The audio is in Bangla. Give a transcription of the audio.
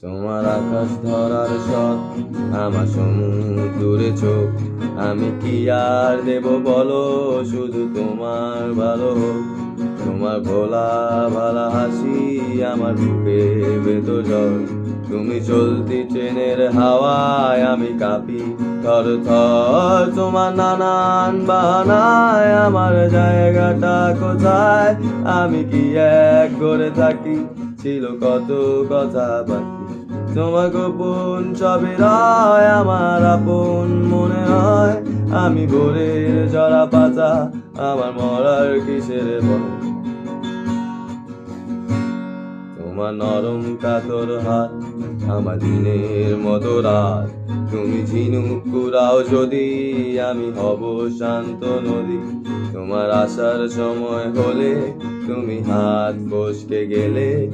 তোমার আকাশ ধরার শখ, আমার সমুদ্রে চোখ। আমি কি আর দেব বলো, শুধু তোমার ভালো হোক। তোমার ভোলা ভালা হাসি আমার বুকে ভেতর ঝড়। তুমি চলতি ট্রেনের হাওয়ায় আমি কাঁপি থর থর। তোমার নানান বাহানায় আমার জায়গাটা কোথায়? আমি কি এক করে থাকি, ছিল কত কথা বাকি। তোমার গোপন ছবি রয় আমার আপন মনে হয়। আমি ভোরের জরা পাতা, আমার মরার কিসের ভয়। তোমার নরম কাতর হাত, আমার দিনের মতো রাত। তুমি ঝিনুক কুড়াও যদি, আমি হব শান্ত নদী। তোমার আসার সময় হলে, তুমি হাত ফসকে গেলে